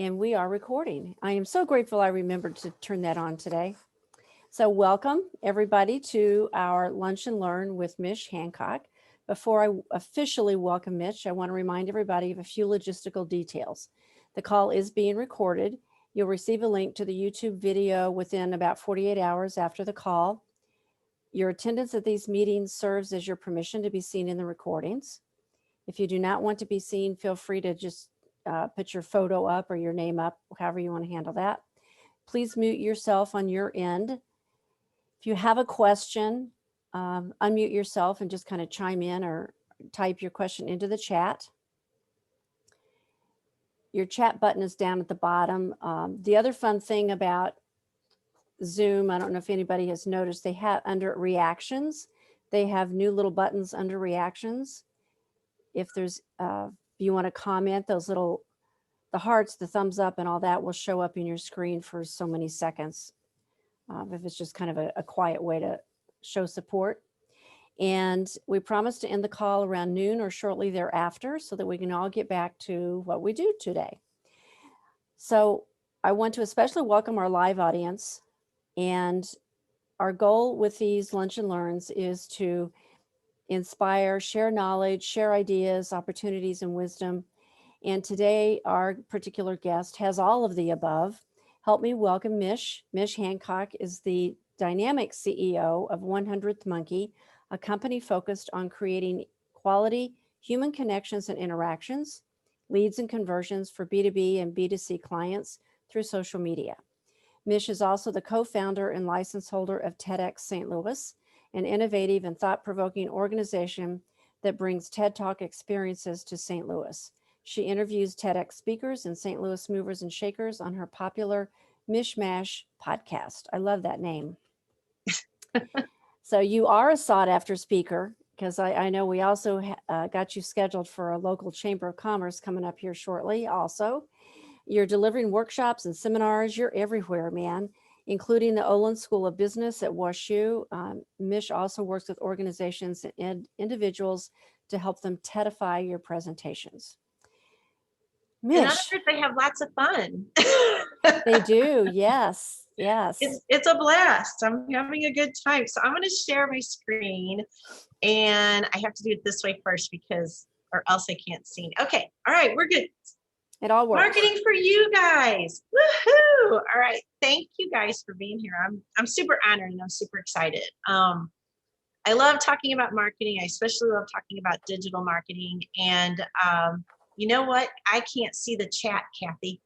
And we are recording. I am so grateful I remembered to turn that on today. So welcome everybody to our Lunch and Learn with Mish Hancock. Before I officially welcome Mitch, I want to remind everybody of a few logistical details. The call is being recorded. You'll receive a link to the YouTube video within about 48 hours after the call. Your attendance at these meetings serves as your permission to be seen in the recordings. If you do not want to be seen, feel free to just put your photo up or your name up, however you want to handle that. Please mute yourself on your end. If you have a question, unmute yourself and just kind of chime in or type your question into the chat. Your chat button is down at the bottom. The other fun thing about Zoom, I don't know if anybody has noticed, they have under reactions, they have new little buttons under reactions. If there's, you want to comment, those little, the hearts, the thumbs up and all that will show up in your screen for so many seconds. If it's just kind of a quiet way to show support. And we promise to end the call around noon or shortly thereafter so that we can all get back to what we do today. So I want to especially welcome our live audience. And our goal with these Lunch and Learns is to inspire, share knowledge, share ideas, opportunities, and wisdom. And today, our particular guest has all of the above. Help me welcome Mish. Mish Hancock is the dynamic CEO of 100th Monkey, a company focused on creating quality human connections and interactions, leads and conversions for B2B and B2C clients through social media. Mish is also the co-founder and license holder of TEDx St. Louis, an innovative and thought-provoking organization that brings TED Talk experiences to St. Louis. She interviews TEDx speakers and St. Louis movers and shakers on her popular Mishmash podcast. I love that name. So you are a sought-after speaker, because I know we also got you scheduled for a local Chamber of Commerce coming up here shortly also. You're delivering workshops and seminars. You're everywhere, man, including the Olin School of Business at WashU. Mish also works with organizations and individuals to help them TEDify your presentations. Mish. In other words, they have lots of fun. They do, yes, yes. It's a blast. I'm having a good time. So I'm going to share my screen, and I have to do it this way first because, or else I can't see. Okay, all right, we're good. It all works. Marketing for you guys. Woohoo! All right, thank you guys for being here. I'm super honored and I'm super excited. I love talking about marketing. I especially love talking about digital marketing. And you know what? I can't see the chat, Kathy,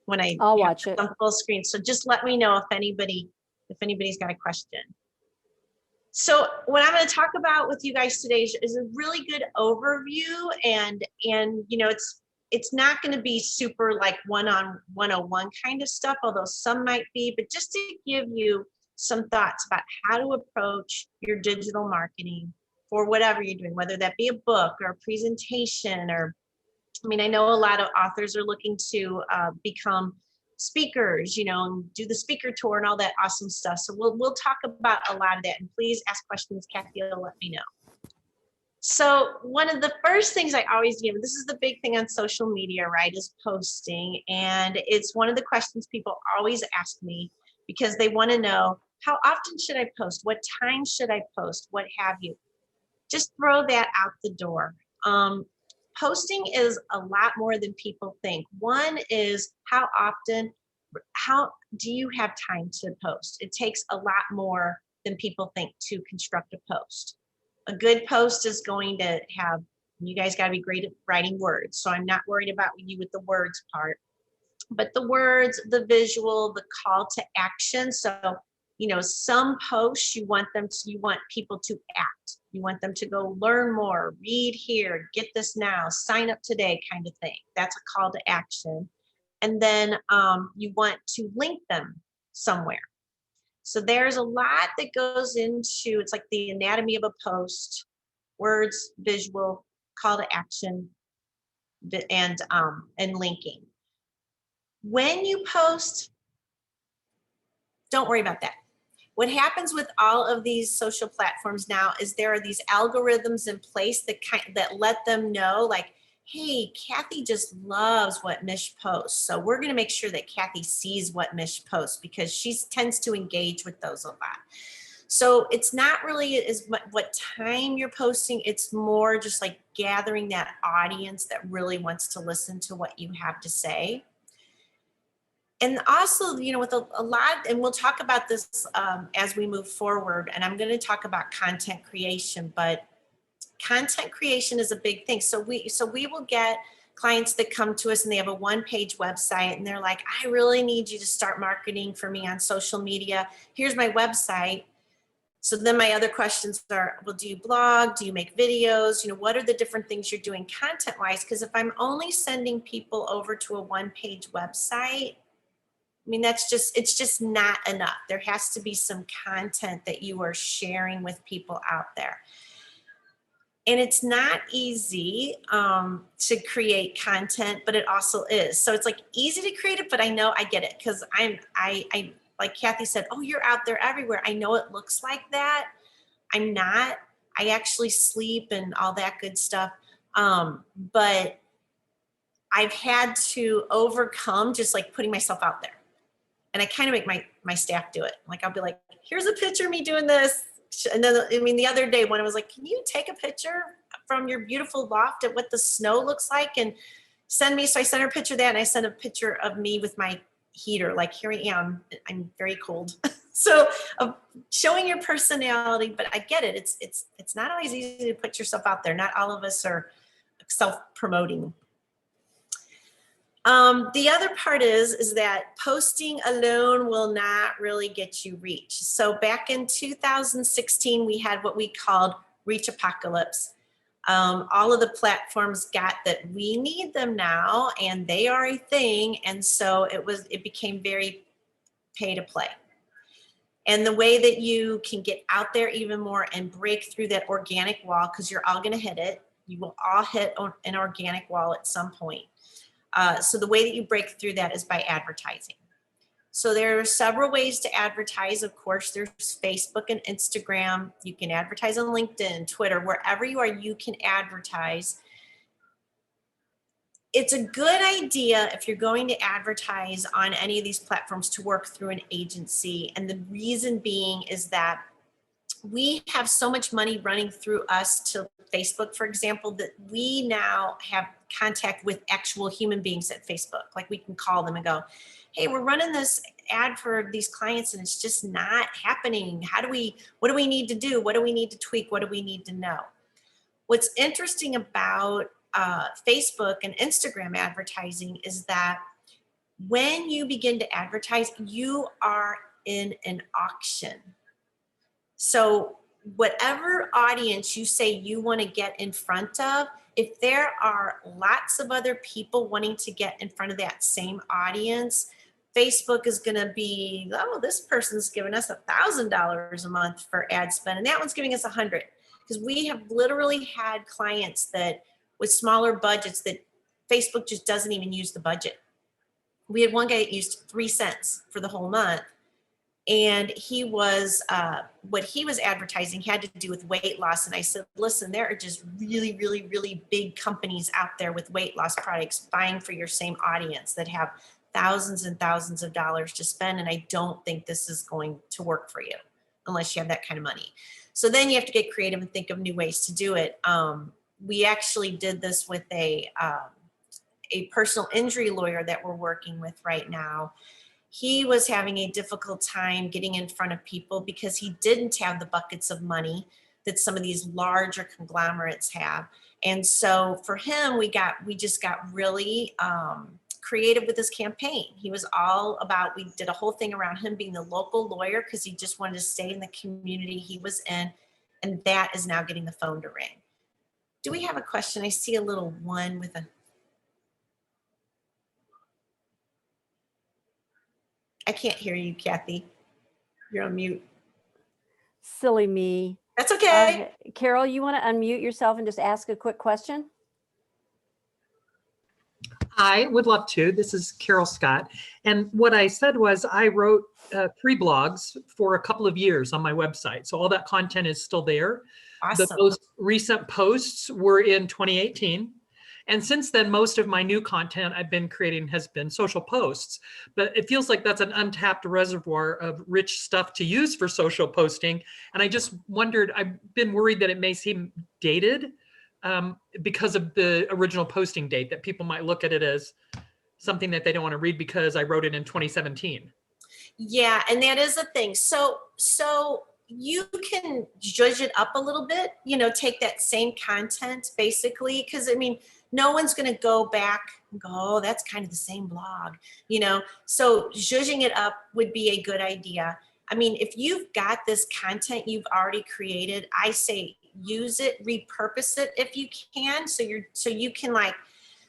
when I'll watch it on full screen. So just let me know if anybody's got a question. So what I'm going to talk about with you guys today is a really good overview, and you know, it's not going to be super like one-on-one kind of stuff, although some might be, but just to give you some thoughts about how to approach your digital marketing for whatever you're doing, whether that be a book or a presentation, or, I mean, I know a lot of authors are looking to become speakers, you know, and do the speaker tour and all that awesome stuff. So we'll talk about a lot of that, and please ask questions. Kathy will let me know. So one of the first things I always do, this is the big thing on social media, right, is posting. And it's one of the questions people always ask me because they want to know, how often should I post? What time should I post? What have you? Just throw that out the door. Posting is a lot more than people think. One is how do you have time to post? It takes a lot more than people think to construct a post. A good post is going to have, you guys got to be great at writing words. So I'm not worried about you with the words part, but the words, the visual, the call to action. So, you know, some posts you want people to act. You want them to go learn more, read here, get this now, sign up today kind of thing. That's a call to action. And then you want to link them somewhere. So there's a lot that goes into, it's like the anatomy of a post: words, visual, call to action, and linking. When you post, don't worry about that. What happens with all of these social platforms now is there are these algorithms in place that let them know, like, hey, Kathy just loves what Mish posts. So we're going to make sure that Kathy sees what Mish posts because she tends to engage with those a lot. So it's not really as much what time you're posting. It's more just like gathering that audience that really wants to listen to what you have to say. And also, you know, with a lot, and we'll talk about this as we move forward, and I'm going to talk about content creation, but content creation is a big thing. So we will get clients that come to us and they have a one-page website and they're like, I really need you to start marketing for me on social media. Here's my website. So then my other questions are, well, do you blog? Do you make videos? You know, what are the different things you're doing content-wise? Because if I'm only sending people over to a one-page website, I mean, it's just not enough. There has to be some content that you are sharing with people out there. And it's not easy to create content, but it also is. So it's like easy to create it, but I know I get it because I like Kathy said, oh, you're out there everywhere. I know it looks like that. I'm not. I actually sleep and all that good stuff. But I've had to overcome just like putting myself out there. And I kind of make my staff do it. Like I'll be like, here's a picture of me doing this. And then, I mean, the other day when I was like, can you take a picture from your beautiful loft at what the snow looks like and send me? So I sent her a picture of that and I sent a picture of me with my heater. Like here I am, I'm very cold. So showing your personality, but I get it. It's not always easy to put yourself out there. Not all of us are self-promoting. The other part is that posting alone will not really get you reach. So back in 2016, we had what we called Reach Apocalypse. All of the platforms got that we need them now and they are a thing. And so it became very pay to play. And the way that you can get out there even more and break through that organic wall, because you're all going to hit it. You will all hit an organic wall at some point. So the way that you break through that is by advertising. So there are several ways to advertise. Of course, there's Facebook and Instagram. You can advertise on LinkedIn, Twitter, wherever you are, you can advertise. It's a good idea if you're going to advertise on any of these platforms to work through an agency. And the reason being is that we have so much money running through us to Facebook, for example, that we now have contact with actual human beings at Facebook. Like we can call them and go, hey, we're running this ad for these clients and it's just not happening. What do we need to do? What do we need to tweak? What do we need to know? What's interesting about Facebook and Instagram advertising is that when you begin to advertise, you are in an auction. So whatever audience you say you want to get in front of, if there are lots of other people wanting to get in front of that same audience, Facebook is going to be, oh, this person's giving us $1,000 a month for ad spend, and that one's giving us $100. Because we have literally had clients that with smaller budgets that Facebook just doesn't even use the budget. We had one guy that used 3 cents for the whole month. And he was, what he was advertising had to do with weight loss. And I said, listen, there are just really, really, really big companies out there with weight loss products buying for your same audience that have thousands and thousands of dollars to spend. And I don't think this is going to work for you unless you have that kind of money. So then you have to get creative and think of new ways to do it. We actually did this with a personal injury lawyer that we're working with right now. He was having a difficult time getting in front of people because he didn't have the buckets of money that some of these larger conglomerates have. And so for him, we just got really creative with this campaign. He was all about, we did a whole thing around him being the local lawyer because he just wanted to stay in the community he was in. And that is now getting the phone to ring. Do we have a question? I see a little one with a, I can't hear you, Kathy. You're on mute. Silly me. That's okay. Carol, you want to unmute yourself and just ask a quick question? I would love to. This is Carol Scott. And what I said was I wrote 3 blogs for a couple of years on my website. So all that content is still there. Awesome. The most recent posts were in 2018. And since then, most of my new content I've been creating has been social posts, but it feels like that's an untapped reservoir of rich stuff to use for social posting. And I just wondered, I've been worried that it may seem dated because of the original posting date, that people might look at it as something that they don't want to read because I wrote it in 2017. Yeah, and that is a thing. So you can judge it up a little bit, take that same content basically, because I mean, no one's going to go back and go, oh, that's kind of the same blog, So judging it up would be a good idea. I mean, if you've got this content you've already created, I say use it, repurpose it if you can. So you can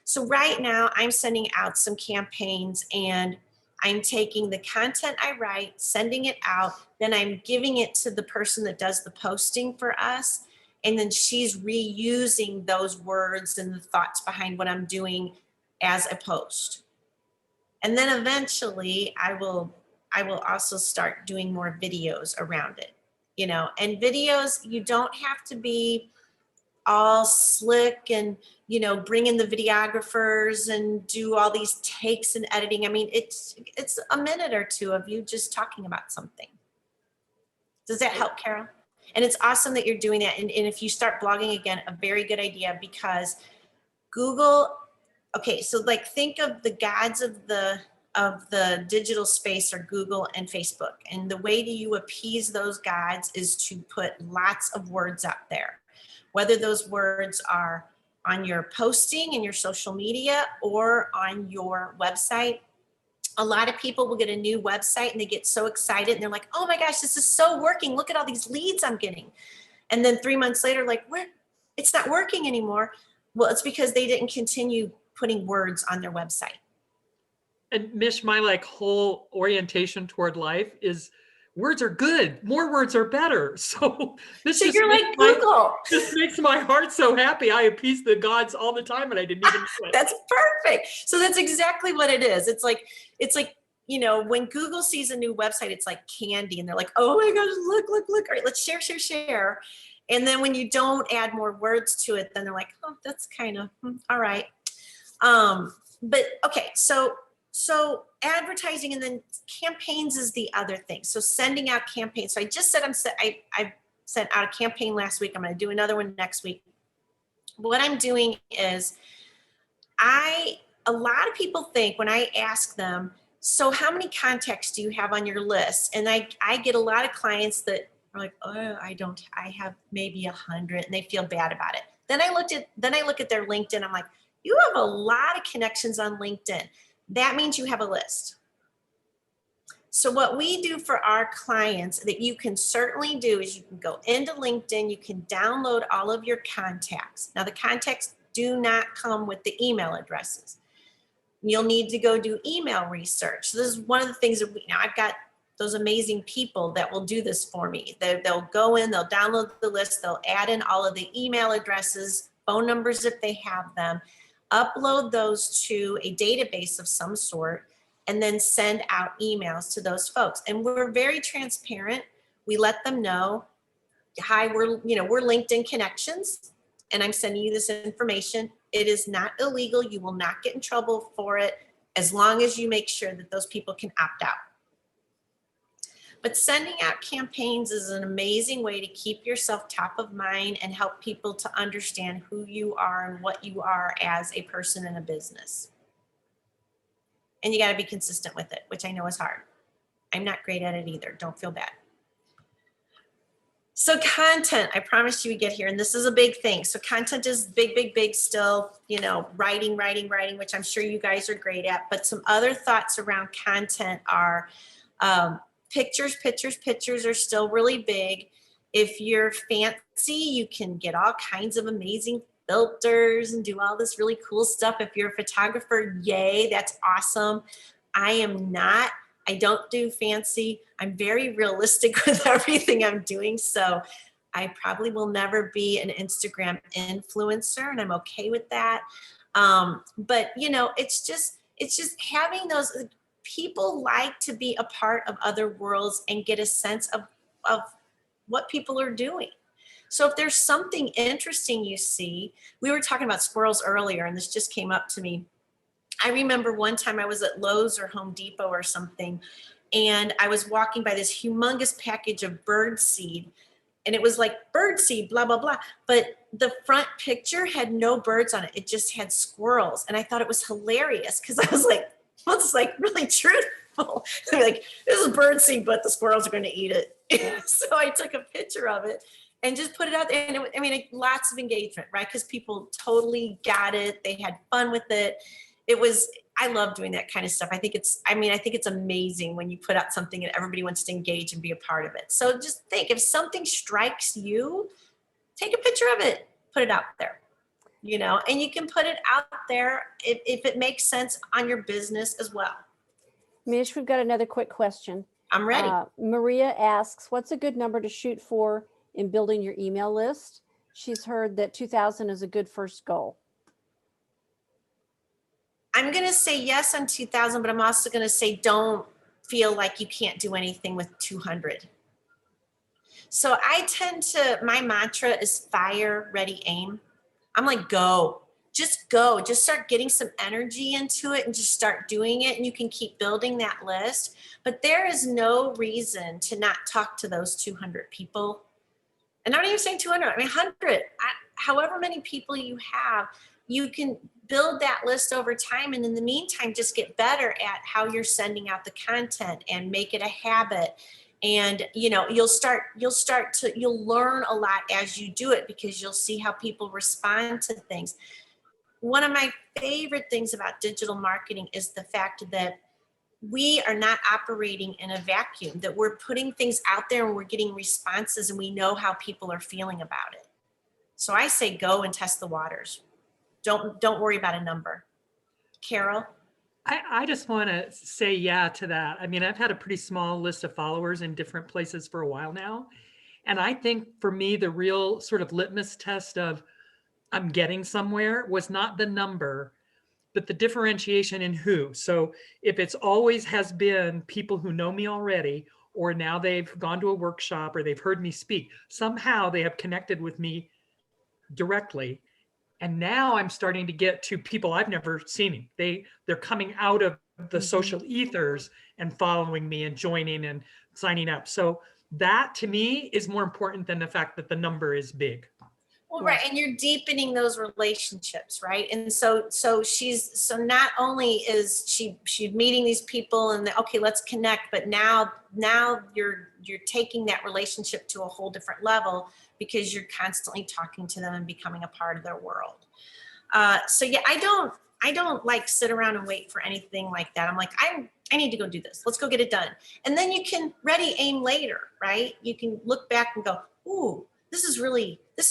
so right now I'm sending out some campaigns and I'm taking the content I write, sending it out, then I'm giving it to the person that does the posting for us. And then she's reusing those words and the thoughts behind what I'm doing as a post. And then eventually I will also start doing more videos around it, and videos, you don't have to be all slick and bring in the videographers and do all these takes and editing. I mean, it's a minute or two of you just talking about something. Does that help, Carol? And it's awesome that you're doing that. And if you start blogging again, a very good idea, because Google, okay, so think of the gods of the digital space are Google and Facebook. And the way that you appease those gods is to put lots of words up there. Whether those words are on your posting in your social media or on your website. A lot of people will get a new website and they get so excited and they're like, oh my gosh, this is so working. Look at all these leads I'm getting. And then 3 months later, what? It's not working anymore. Well, it's because they didn't continue putting words on their website. And Mish, my whole orientation toward life is words are good. More words are better. So you're like Google. This makes my heart so happy. I appease the gods all the time and I didn't even know it. That's perfect. So that's exactly what it is. It's like, when Google sees a new website, it's like candy and they're like, oh my gosh, look. All right, let's share. And then when you don't add more words to it, then they're like, oh, that's kind of, all right. But okay, so advertising and then campaigns is the other thing. So sending out campaigns. So I just said I sent out a campaign last week. I'm going to do another one next week. What I'm doing is a lot of people think when I ask them, so how many contacts do you have on your list? And I get a lot of clients that are like, oh, I have maybe 100, and they feel bad about it. Then I look at their LinkedIn. I'm like, you have a lot of connections on LinkedIn. That means you have a list. So what we do for our clients that you can certainly do is you can go into LinkedIn, you can download all of your contacts. Now the contacts do not come with the email addresses. You'll need to go do email research. So this is one of the things that I've got those amazing people that will do this for me. They'll go in, they'll download the list, they'll add in all of the email addresses, phone numbers if they have them, upload those to a database of some sort, and then send out emails to those folks. And we're very transparent. We let them know, hi, we're LinkedIn connections, and I'm sending you this information. It is not illegal. You will not get in trouble for it as long as you make sure that those people can opt out. But sending out campaigns is an amazing way to keep yourself top of mind and help people to understand who you are and what you are as a person in a business. And you got to be consistent with it, which I know is hard. I'm not great at it either. Don't feel bad. So content, I promised you would get here, and this is a big thing. So content is big still, writing, which I'm sure you guys are great at. But some other thoughts around content are pictures are still really big. If you're fancy, you can get all kinds of amazing filters and do all this really cool stuff. If you're a photographer, yay, that's awesome. I am not. I don't do fancy. I'm very realistic with everything I'm doing. So I probably will never be an Instagram influencer, and I'm okay with that. But it's just having those people like to be a part of other worlds and get a sense of what people are doing. So if there's something interesting you see, we were talking about squirrels earlier, and this just came up to me. I remember one time I was at Lowe's or Home Depot or something, and I was walking by this humongous package of bird seed, and it was like bird seed, blah, blah, blah. But the front picture had no birds on it. It just had squirrels. And I thought it was hilarious because I was like, well, it's like really truthful. Like, this is bird seed, but the squirrels are going to eat it. So I took a picture of it and just put it out there. And I mean, lots of engagement, right? Because people totally got it. They had fun with it. I love doing that kind of stuff. I think it's amazing when you put out something and everybody wants to engage and be a part of it. So just think, if something strikes you, take a picture of it, put it out there, and you can put it out there if it makes sense on your business as well. Mish, we've got another quick question. I'm ready. Maria asks, what's a good number to shoot for in building your email list? She's heard that 2,000 is a good first goal. I'm going to say yes on 2,000, but I'm also going to say don't feel like you can't do anything with 200. So my mantra is fire, ready, aim. I'm like, go, just start getting some energy into it and just start doing it. And you can keep building that list, but there is no reason to not talk to those 200 people. And I'm not even saying 200, I mean, 100, however many people you have, you can build that list over time. And in the meantime, just get better at how you're sending out the content and make it a habit. And, you'll learn a lot as you do it because you'll see how people respond to things. One of my favorite things about digital marketing is the fact that we are not operating in a vacuum, that we're putting things out there and we're getting responses and we know how people are feeling about it. So I say, go and test the waters. Don't worry about a number. Carol? I just want to say yeah to that. I mean, I've had a pretty small list of followers in different places for a while now. And I think for me, the real sort of litmus test of I'm getting somewhere was not the number, but the differentiation in who. So if it's always has been people who know me already, or now they've gone to a workshop or they've heard me speak, somehow they have connected with me directly. And now I'm starting to get to people I've never seen. They're coming out of the social ethers and following me and joining and signing up. So that to me is more important than the fact that the number is big. Well, right. And you're deepening those relationships, right? And so not only is she meeting these people and okay, let's connect, but now you're taking that relationship to a whole different level because you're constantly talking to them and becoming a part of their world. So yeah, I don't like sit around and wait for anything like that. I'm like, I need to go do this. Let's go get it done. And then you can ready aim later, right? You can look back and go, ooh, this is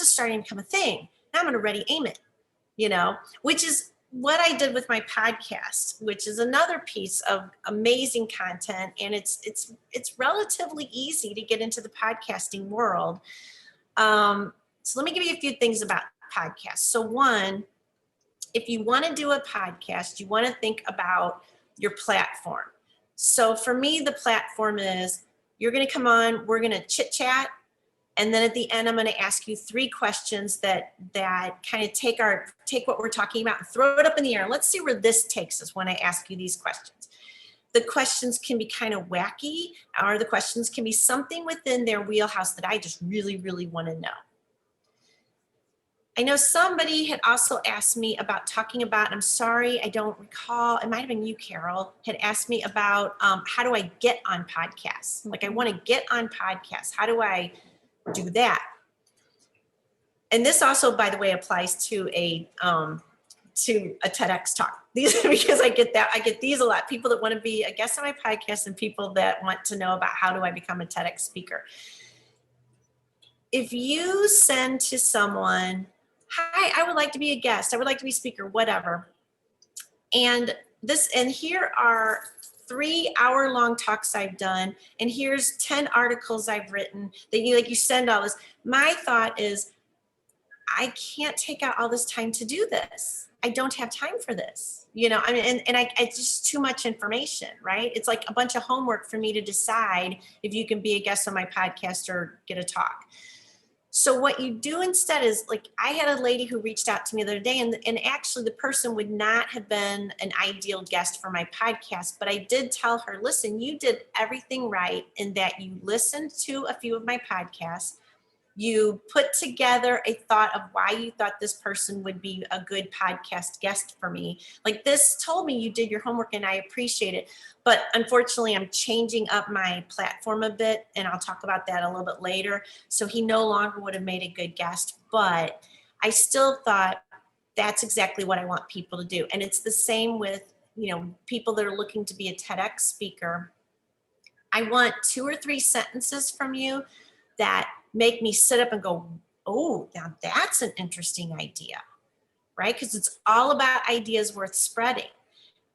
starting to become a thing. Now I'm going to ready aim it, which is what I did with my podcast, which is another piece of amazing content. And it's relatively easy to get into the podcasting world. So let me give you a few things about podcasts. So one, if you want to do a podcast, you want to think about your platform. So for me, the platform is you're going to come on, we're going to chit chat. And then at the end, I'm going to ask you 3 questions that kind of take what we're talking about and throw it up in the air. Let's see where this takes us when I ask you these questions. The questions can be kind of wacky, or the questions can be something within their wheelhouse that I just really, really want to know. I know somebody had also asked me about talking about, I'm sorry, I don't recall, it might have been you, Carol, had asked me about how do I get on podcasts? Like I want to get on podcasts. How do I do that? And this also, by the way, applies to a TEDx talk. Because I get these a lot. People that want to be a guest on my podcast and people that want to know about how do I become a TEDx speaker. If you send to someone, hi, I would like to be a guest. I would like to be a speaker, whatever. And here are 3-hour-long talks I've done, and here's 10 articles I've written that you send all this. My thought is, I can't take out all this time to do this. I don't have time for this, it's just too much information, right? It's like a bunch of homework for me to decide if you can be a guest on my podcast or get a talk. So what you do instead is, like, I had a lady who reached out to me the other day, and actually the person would not have been an ideal guest for my podcast, but I did tell her, listen, you did everything right in that you listened to a few of my podcasts. You put together a thought of why you thought this person would be a good podcast guest for me. Like, this told me you did your homework, and I appreciate it. But unfortunately, I'm changing up my platform a bit, and I'll talk about that a little bit later. So he no longer would have made a good guest, but I still thought that's exactly what I want people to do. And it's the same with, people that are looking to be a TEDx speaker. I want 2 or 3 sentences from you that make me sit up and go, oh, now that's an interesting idea, right? Because it's all about ideas worth spreading.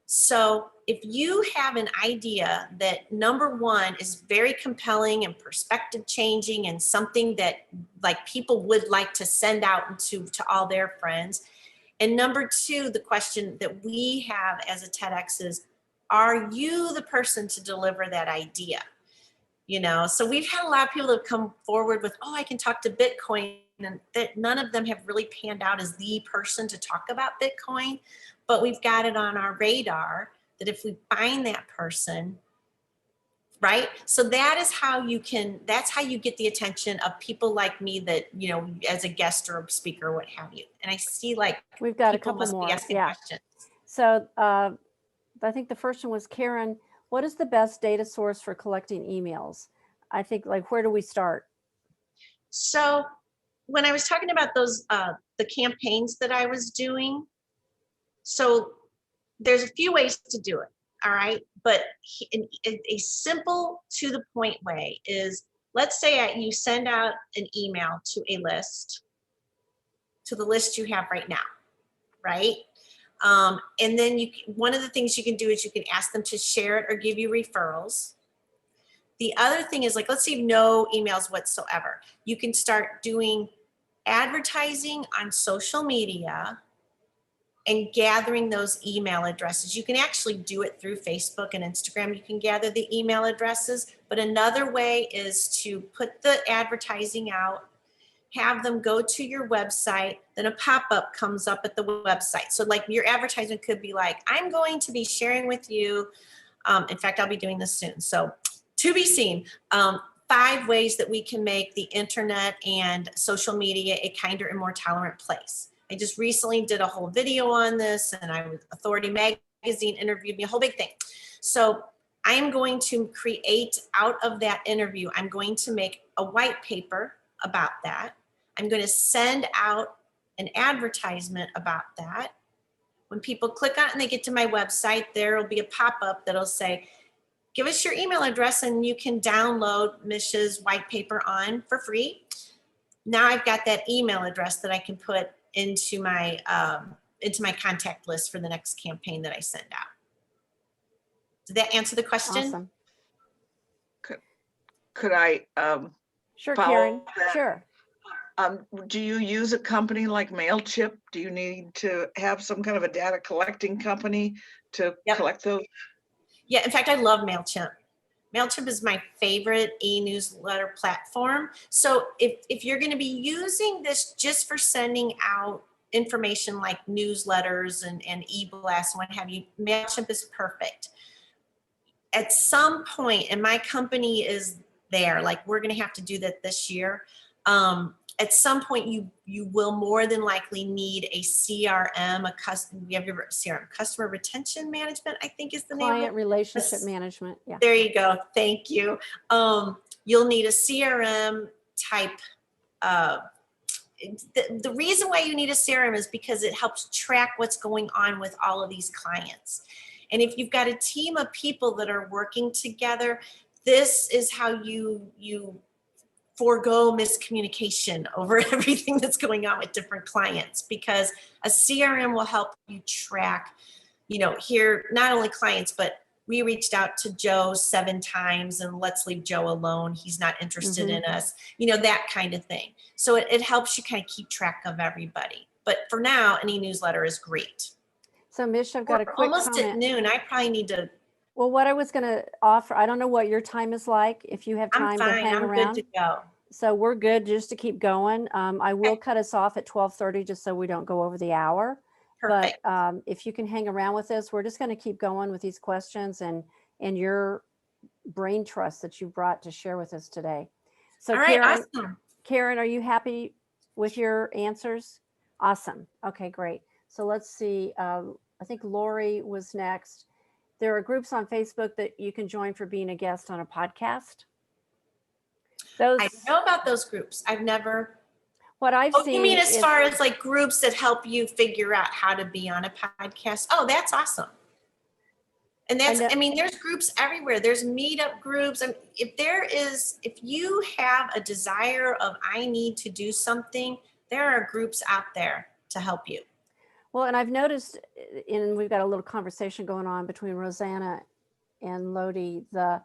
So if you have an idea that, number one, is very compelling and perspective changing and something that, like, people would like to send out to all their friends. And number two, the question that we have as a TEDx is, are you the person to deliver that idea? So we've had a lot of people that have come forward with, oh, I can talk to Bitcoin, and that none of them have really panned out as the person to talk about Bitcoin, but we've got it on our radar that if we find that person, right? So that's how you get the attention of people like me that, as a guest or a speaker or what have you. And I see, like, We've got a people couple must more. be asking Yeah. questions. So I think the first one was Karen. What is the best data source for collecting emails? I think, like, where do we start? So when I was talking about those, the campaigns that I was doing, so there's a few ways to do it. All right. But a simple, to the point way is, let's say you send out an email to a list, to the list you have right now. Right. And then one of the things you can do is you can ask them to share it or give you referrals. The other thing is, like, let's say no emails whatsoever. You can start doing advertising on social media and gathering those email addresses. You can actually do it through Facebook and Instagram. You can gather the email addresses, but another way is to put the advertising out, have them go to your website, then a pop-up comes up at the website. So, like, your advertisement could be like, I'm going to be sharing with you, in fact, I'll be doing this soon, so to be seen, 5 ways that we can make the internet and social media a kinder and more tolerant place. I just recently did a whole video on this, and Authority Magazine interviewed me, a whole big thing. So I'm going to create, out of that interview, I'm going to make a white paper about that. I'm going to send out an advertisement about that. When people click on it and they get to my website, there will be a pop-up that'll say, give us your email address and you can download Mish's white paper on for free. Now I've got that email address that I can put into my contact list for the next campaign that I send out. Did that answer the question? Awesome. Could I Sure, follow Karen. that? Sure. Do you use a company like MailChimp? Do you need to have some kind of a data collecting company to collect those? Yeah, in fact, I love MailChimp. MailChimp is my favorite e-newsletter platform. So if you're going to be using this just for sending out information like newsletters and e-blasts and what have you, MailChimp is perfect. At some point, and my company is there, like, we're going to have to do that this year. At some point, you will more than likely need a CRM, we have your CRM, customer retention management, I think is the name of it. Client relationship management. Yeah. There you go. Thank you. You'll need a CRM type. The reason why you need a CRM is because it helps track what's going on with all of these clients. And if you've got a team of people that are working together, this is how you forego miscommunication over everything that's going on with different clients, because a CRM will help you track, here, not only clients, but we reached out to Joe 7 times and let's leave Joe alone. He's not interested in us, that kind of thing. So it helps you kind of keep track of everybody. But for now, an e-newsletter is great. So Mish, I've got a We're quick almost comment. at noon. I probably need to. Well, what I was going to offer, I don't know what your time is like, if you have I'm time to fine. hang I'm around. good to go. So we're good just to keep going. I will cut us off at 12:30 just so we don't go over the hour. Perfect. But if you can hang around with us, we're just going to keep going with these questions and your brain trust that you brought to share with us today. So All right, Karen, awesome. Karen, are you happy with your answers? Awesome. Okay, great. So let's see. I think Lori was next. There are groups on Facebook that you can join for being a guest on a podcast. Those, I know about those groups. I've never. what I've Oh, seen. you mean as is- far as like groups that help you figure out how to be on a podcast? Oh, that's awesome. And that's, know- I mean, there's groups everywhere. There's meetup groups. And if you have a desire of, I need to do something, there are groups out there to help you. Well, and I've noticed, and we've got a little conversation going on between Rosanna and Lodi. The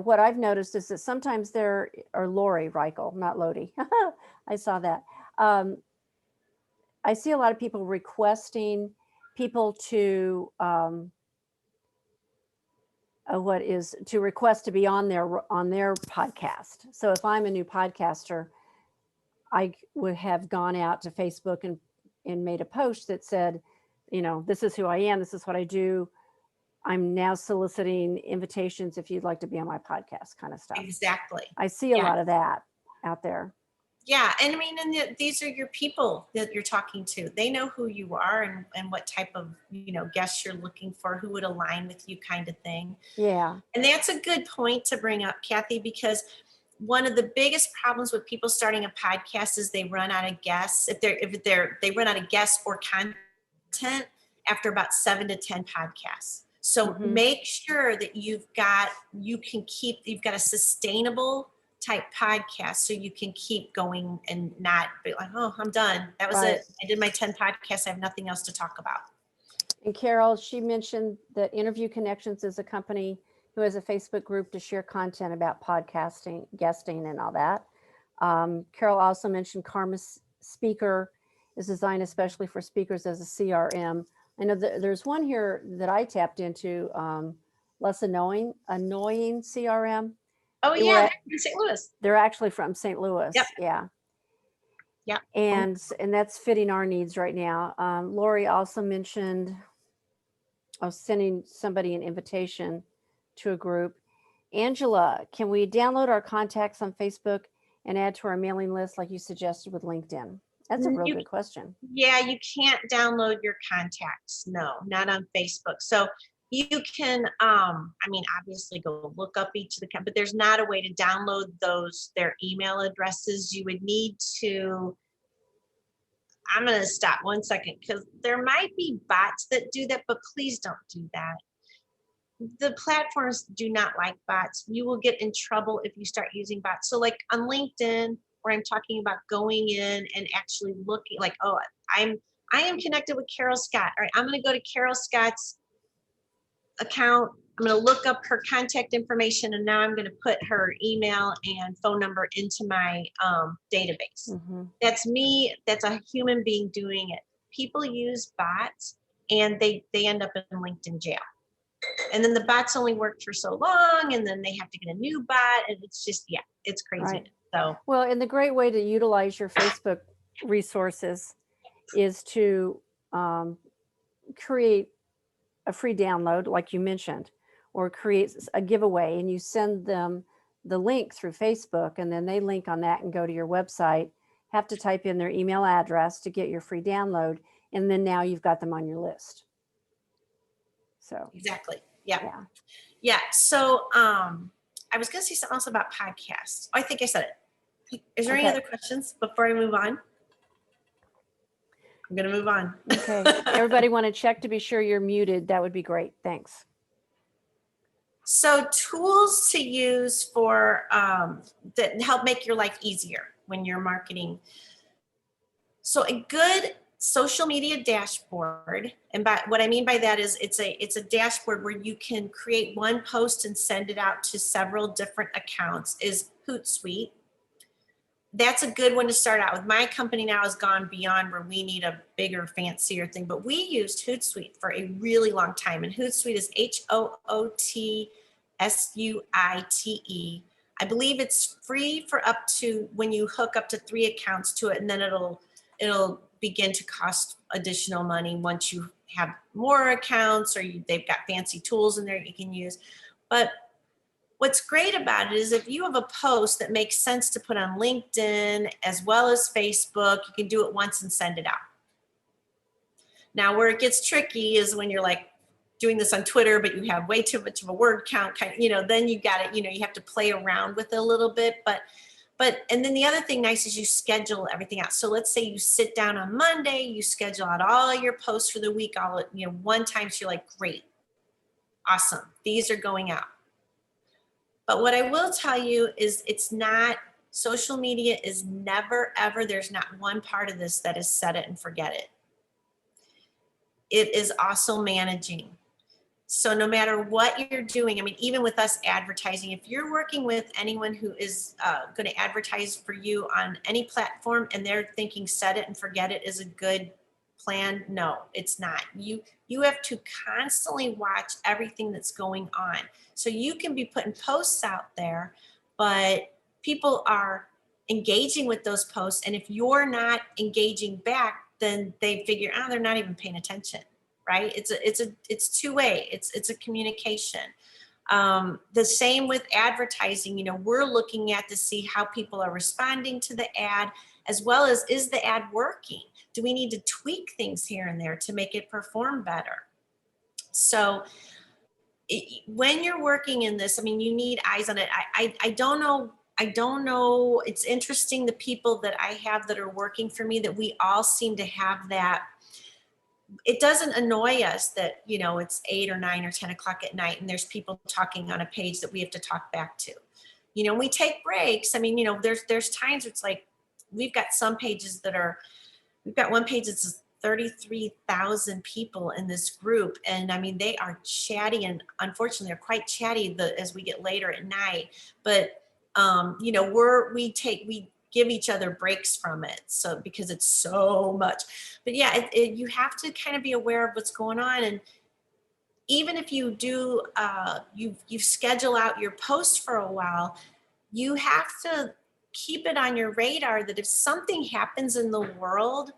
what I've noticed is that sometimes there, or Lori Reichel, not Lodi. I saw that. I see a lot of people requesting people to request to be on their podcast. So if I'm a new podcaster, I would have gone out to Facebook and made a post that said, this is who I am. This is what I do. I'm now soliciting invitations if you'd like to be on my podcast, kind of stuff. Exactly. I see a Yeah. lot of that out there. Yeah. And I mean, these are your people that you're talking to. They know who you are and what type of, guests you're looking for, who would align with you, kind of thing. Yeah. And that's a good point to bring up, Kathy, because one of the biggest problems with people starting a podcast is they run out of guests. They run out of guests or content after about 7 to 10 podcasts. So Mhm. make sure that you've got a sustainable type podcast so you can keep going and not be like, oh, I'm done. That was Right. it. I did my 10 podcasts. I have nothing else to talk about. And Carol, she mentioned that Interview Connections is a company who has a Facebook group to share content about podcasting, guesting, and all that. Carol also mentioned Karma Speaker is designed especially for speakers as a CRM. I know that there's one here that I tapped into, Less Annoying CRM. Oh, They yeah. were They're in St. Louis. They're actually from St. Louis. Yep. Yeah. Yep. And that's fitting our needs right now. Lori also mentioned sending somebody an invitation to a group. Angela, can we download our contacts on Facebook and add to our mailing list like you suggested with LinkedIn? That's a real You- good question. Yeah, you can't download your contacts. No, not on Facebook. So you can, obviously go look up each of the, but there's not a way to download their email addresses. You would need to, I'm going to stop 1 second because there might be bots that do that, but please don't do that. The platforms do not like bots. You will get in trouble if you start using bots. So like on LinkedIn, where I'm talking about going in and actually looking like, oh, I am connected with Carol Scott. All right, I'm going to go to Carol Scott's account. I'm going to look up her contact information, and now I'm going to put her email and phone number into my database. Mhm. That's me. That's a human being doing it. People use bots, and they end up in LinkedIn jail. And then the bots only work for so long, and then they have to get a new bot, and it's just, it's crazy. Right. So Well, and the great way to utilize your Facebook resources is to create a free download, like you mentioned, or create a giveaway, and you send them the link through Facebook, and then they link on that and go to your website, have to type in their email address to get your free download, and then now you've got them on your list. So, exactly. Yeah. yeah. Yeah. So I was going to say something else about podcasts. I think I said it. Is there any Okay. other questions before I move on? I'm going to move on. Okay. Everybody want to check to be sure you're muted. That would be great. Thanks. So tools to use for that help make your life easier when you're marketing. So a good social media dashboard, and by what I mean by that is it's a dashboard where you can create one post and send it out to several different accounts, is Hootsuite. That's a good one to start out with. My company now has gone beyond where we need a bigger, fancier thing, but we used Hootsuite for a really long time. And Hootsuite is HOOTSUITE. I believe it's free for up to, when you hook up to 3 accounts to it, and then it'll begin to cost additional money once you have more accounts, or they've got fancy tools in there you can use. But what's great about it is if you have a post that makes sense to put on LinkedIn as well as Facebook, you can do it once and send it out. Now, where it gets tricky is when you're like doing this on Twitter, but you have way too much of a word count, then you got it, you have to play around with it a little bit. And then the other thing nice is you schedule everything out. So let's say you sit down on Monday, you schedule out all your posts for the week, all at, one time. So you're like, great, awesome, these are going out. But what I will tell you is social media is never, ever, there's not one part of this that is set it and forget it. It is also managing. So no matter what you're doing, I mean, even with us advertising, if you're working with anyone who is going to advertise for you on any platform and they're thinking set it and forget it is a good plan, no, it's not. You have to constantly watch everything that's going on. So you can be putting posts out there, but people are engaging with those posts. And if you're not engaging back, then they figure, they're not even paying attention. Right? It's two-way. It's a communication. The same with advertising. We're looking at to see how people are responding to the ad, as well as, is the ad working? Do we need to tweak things here and there to make it perform better? So when you're working in this, I mean, you need eyes on it. I don't know. It's interesting, the people that I have that are working for me, that we all seem to have that. It doesn't annoy us that, it's 8 or 9 or 10 o'clock at night and there's people talking on a page that we have to talk back to. We take breaks. I mean, there's times it's like, we've got we've got one page that's 33,000 people in this group. And I mean, they are chatty, and unfortunately they're quite chatty as we get later at night. But, we give each other breaks from it. So, because it's so much, but yeah, you have to kind of be aware of what's going on. And even if you do, you schedule out your post for a while, you have to keep it on your radar that if something happens in the world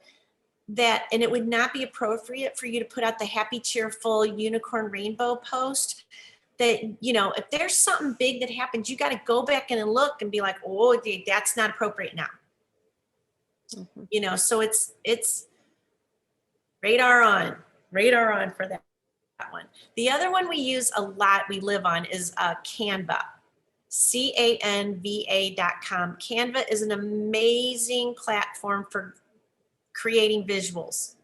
and it would not be appropriate for you to put out the happy, cheerful unicorn rainbow post, that, if there's something big that happens, you got to go back in and look and be like, oh, that's not appropriate now. Mm-hmm. So it's radar on for that one. The other one we use a lot, we live on, is Canva, Canva.com. Canva is an amazing platform for creating visuals.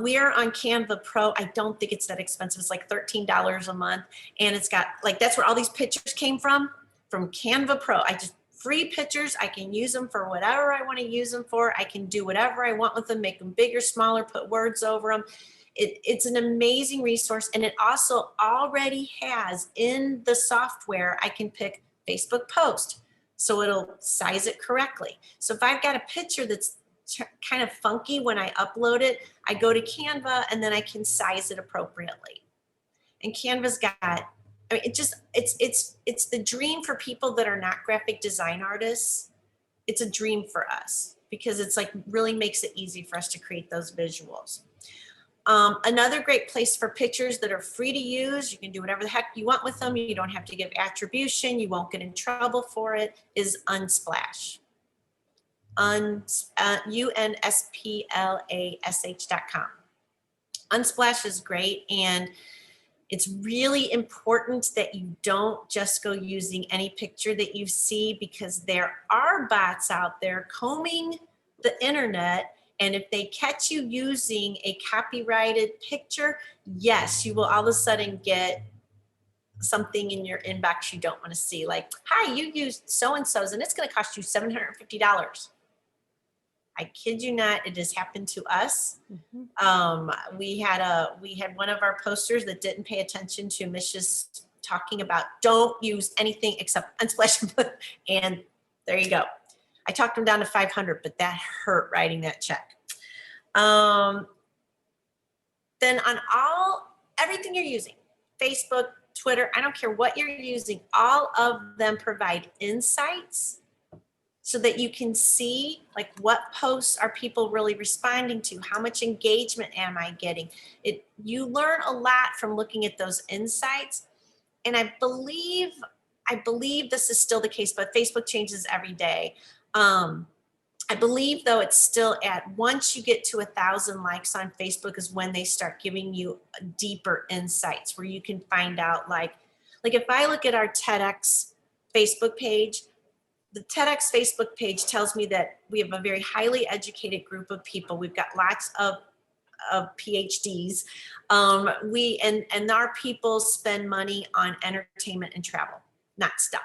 We are on Canva Pro. I don't think it's that expensive. It's like $13 a month. And it's got, that's where all these pictures came from Canva Pro. Free pictures. I can use them for whatever I want to use them for. I can do whatever I want with them, make them bigger, smaller, put words over them. It's an amazing resource. And it also already has in the software, I can pick Facebook post. So it'll size it correctly. So if I've got a picture that's kind of funky when I upload it, I go to Canva and then I can size it appropriately. And Canva's got, it's the dream for people that are not graphic design artists. It's a dream for us because it's really makes it easy for us to create those visuals. Another great place for pictures that are free to use, you can do whatever the heck you want with them. You don't have to give attribution. You won't get in trouble for it, is Unsplash. UNSPLASH.com. Unsplash is great, and it's really important that you don't just go using any picture that you see, because there are bots out there combing the internet, and if they catch you using a copyrighted picture, yes, you will all of a sudden get something in your inbox you don't want to see, like, hi, you used so-and-so's and it's going to cost you $750. I kid you not, it has happened to us. Mm-hmm. We had one of our posters that didn't pay attention to Mish's talking about don't use anything except Unsplash, and there you go. I talked him down to 500, but that hurt writing that check. Then on everything you're using, Facebook, Twitter, I don't care what you're using, all of them provide insights so that you can see like what posts are people really responding to, how much engagement am I getting. You learn a lot from looking at those insights. And I believe this is still the case, but Facebook changes every day. I believe though it's still at, once you get to 1,000 likes on Facebook is when they start giving you deeper insights where you can find out like if I look at our TEDx Facebook page, the TEDx Facebook page tells me that we have a very highly educated group of people. We've got lots of PhDs. And our people spend money on entertainment and travel, not stuff.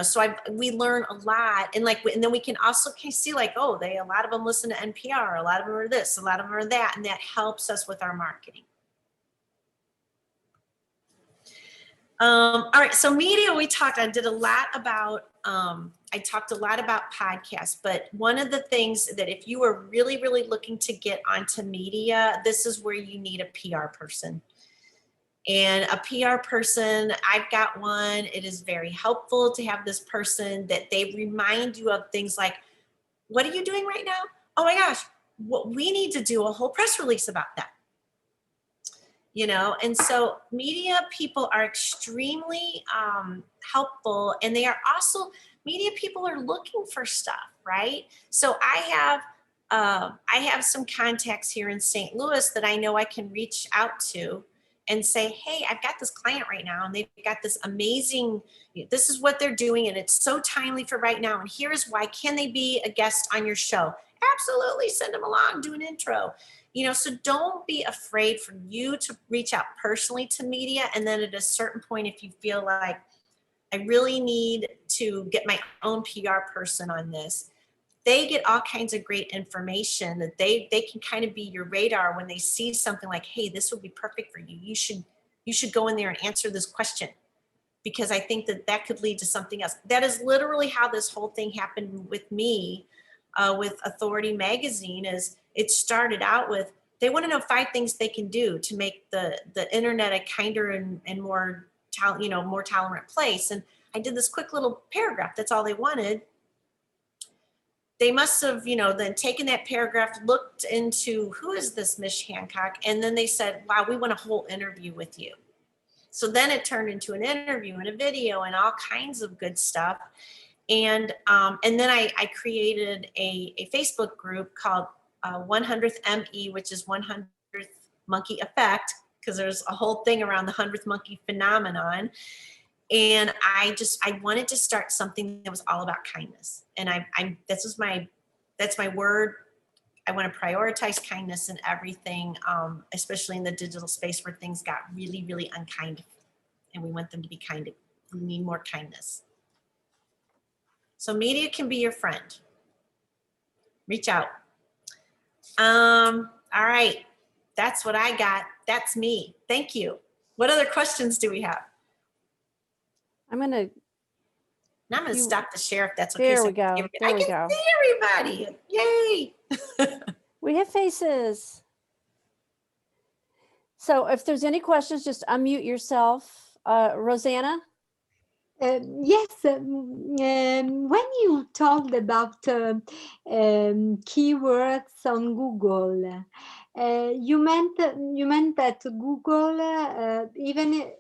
So we learn a lot, and then we can also see like, oh, a lot of them listen to NPR, a lot of them are this, a lot of them are that, and that helps us with our marketing. All right, so media, I talked a lot about podcasts, but one of the things that if you are really, really looking to get onto media, this is where you need a PR person. And a PR person, I've got one. It is very helpful to have this person that they remind you of things like, what are you doing right now? Oh my gosh, we need to do a whole press release about that. And so media people are extremely helpful, and they are also, media people are looking for stuff, right? So I have some contacts here in St. Louis that I know I can reach out to and say, hey, I've got this client right now and they've got this amazing, this is what they're doing and it's so timely for right now. And here's why, can they be a guest on your show? Absolutely, send them along, do an intro. So don't be afraid for you to reach out personally to media. And then at a certain point, if you feel like I really need to get my own PR person on this, they get all kinds of great information that they can kind of be your radar when they see something like, hey, this would be perfect for you. You should go in there and answer this question, because I think that could lead to something else. That is literally how this whole thing happened with me with Authority Magazine. Is it started out with, they want to know 5 things they can do to make the internet a kinder and more tolerant place. And I did this quick little paragraph. That's all they wanted. They must have, then taken that paragraph, looked into who is this Mish Hancock, and then they said, wow, we want a whole interview with you. So then it turned into an interview and a video and all kinds of good stuff. And then I created a Facebook group called 100th ME, which is 100th Monkey Effect, because there's a whole thing around the 100th monkey phenomenon. And I wanted to start something that was all about kindness. And that's my word. I want to prioritize kindness in everything, especially in the digital space where things got really, really unkind. And we want them to be kind. We need more kindness. So media can be your friend. Reach out. All right. That's what I got. That's me. Thank you. What other questions do we have? I'm going to stop the share if that's okay. There we go. I can see everybody. Yay. We have faces. So if there's any questions, just unmute yourself. Rosanna? Yes, when you talked about keywords on Google, you meant that Google, even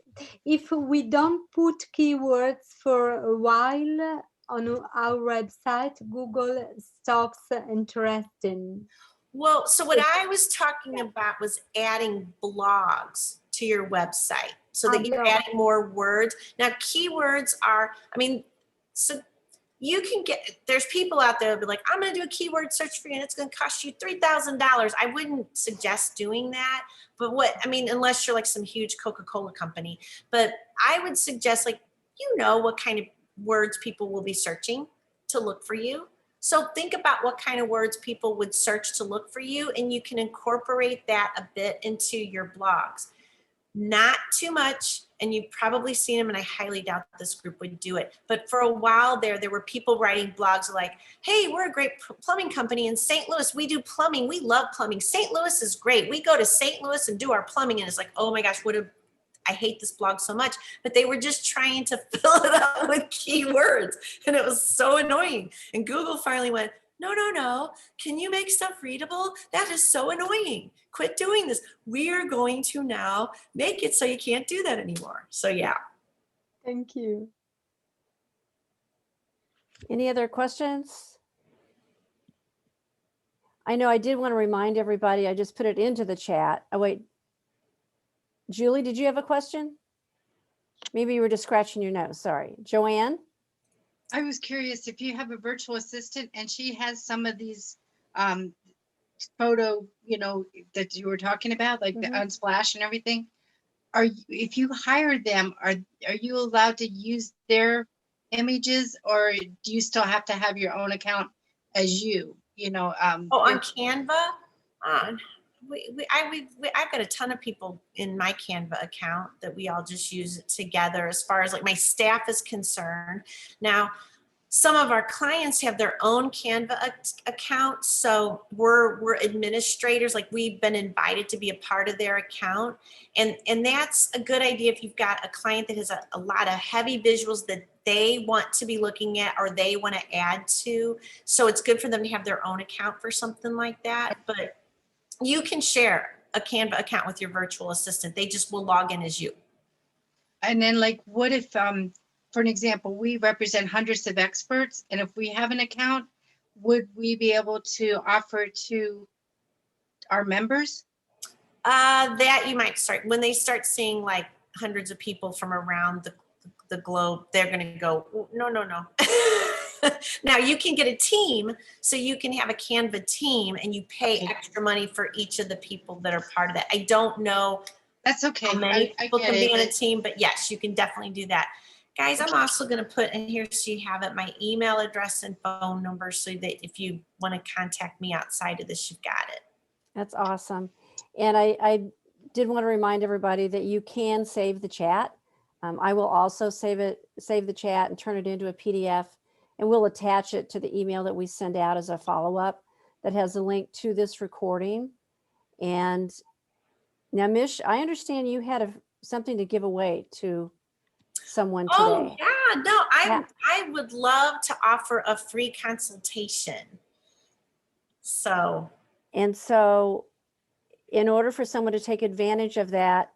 if we don't put keywords for a while on our website, Google stops interesting. Well, so what I was talking about was adding blogs to your website so that you're adding more words. Now, keywords are, so you can there's people out there that be like, I'm going to do a keyword search for you and it's going to cost you $3,000. I wouldn't suggest doing that. But unless you're like some huge Coca-Cola company, but I would suggest what kind of words people will be searching to look for you. So think about what kind of words people would search to look for you, and you can incorporate that a bit into your blogs. Not too much, and you've probably seen them, and I highly doubt this group would do it. But for a while there were people writing blogs like, hey, we're a great plumbing company in St. Louis. We do plumbing. We love plumbing. St. Louis is great. We go to St. Louis and do our plumbing. And it's like, oh my gosh, I hate this blog so much, but they were just trying to fill it up with keywords. And it was so annoying. And Google finally went, no. Can you make stuff readable? That is so annoying. Quit doing this. We are going to now make it so you can't do that anymore. So yeah. Thank you. Any other questions? I know I did want to remind everybody, I just put it into the chat. Oh, wait. Julie, did you have a question? Maybe you were just scratching your nose. Sorry. Joanne? I was curious if you have a virtual assistant and she has some of these photo, that you were talking about, like the Unsplash and everything. If you hire them, are you allowed to use their images, or do you still have to have your own account as you? On Canva? I've got a ton of people in my Canva account that we all just use it together as far as like my staff is concerned. Now, some of our clients have their own Canva account, so we're administrators, like we've been invited to be a part of their account. And that's a good idea if you've got a client that has a lot of heavy visuals that they want to be looking at or they want to add to. So it's good for them to have their own account for something like that. But you can share a Canva account with your virtual assistant. They just will log in as you. And then like, what if, for an example, we represent hundreds of experts, and if we have an account, would we be able to offer to our members? That you might start, when they start seeing like hundreds of people from around the globe, they're going to go, no. Now you can get a team, so you can have a Canva team and you pay extra money for each of the people that are part of that. I don't know That's okay. how many people get can be it, in a but- team, but yes, you can definitely do that. Guys, I'm also going to put in here so you have it, my email address and phone number, so that if you want to contact me outside of this, you've got it. That's awesome. And I did want to remind everybody that you can save the chat. I will also save the chat and turn it into a PDF, and we'll attach it to the email that we send out as a follow-up that has a link to this recording. And now, Mish, I understand you had something to give away to someone today. Oh yeah, no, Yeah. I would love to offer a free consultation. So And so in order for someone to take advantage of that,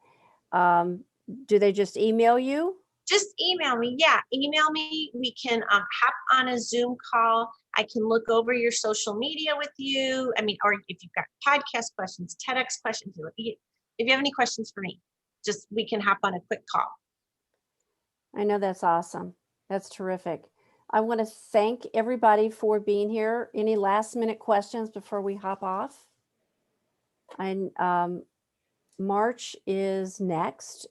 do they just email you? just email me. Yeah, email me. We can hop on a Zoom call. I can look over your social media with you. I mean, or if you've got podcast questions, TEDx questions, if you have any questions for me, just we can hop on a quick call. I know that's awesome. That's terrific. I want to thank everybody for being here. Any last minute questions before we hop off? And March is next.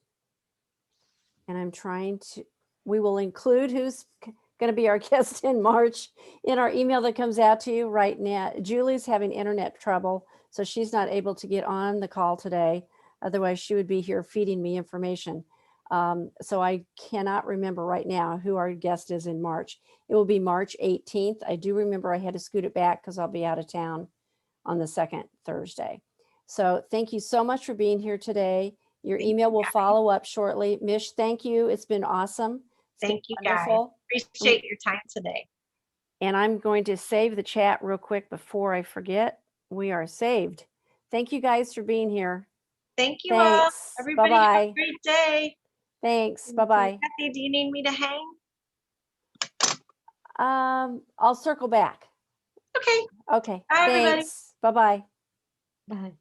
And I'm trying to, we will include who's going to be our guest in March in our email that comes out to you right now. Julie's having internet trouble, so she's not able to get on the call today. Otherwise, she would be here feeding me information. So I cannot remember right now who our guest is in March. It will be March 18th. I do remember I had to scoot it back because I'll be out of town on the second Thursday. So thank you so much for being here today. Your email will follow up shortly. Mish, thank you. It's been awesome. Thank you, guys. Wonderful. Appreciate your time today. And I'm going to save the chat real quick before I forget. We are saved. Thank you guys for being here. Thank you all. Thanks. Everybody have Bye-bye. a great day. Thanks. Bye-bye. Kathy, do you need me to hang? I'll circle back. Okay. Okay. Bye, everybody. Thanks. Bye-bye. Bye.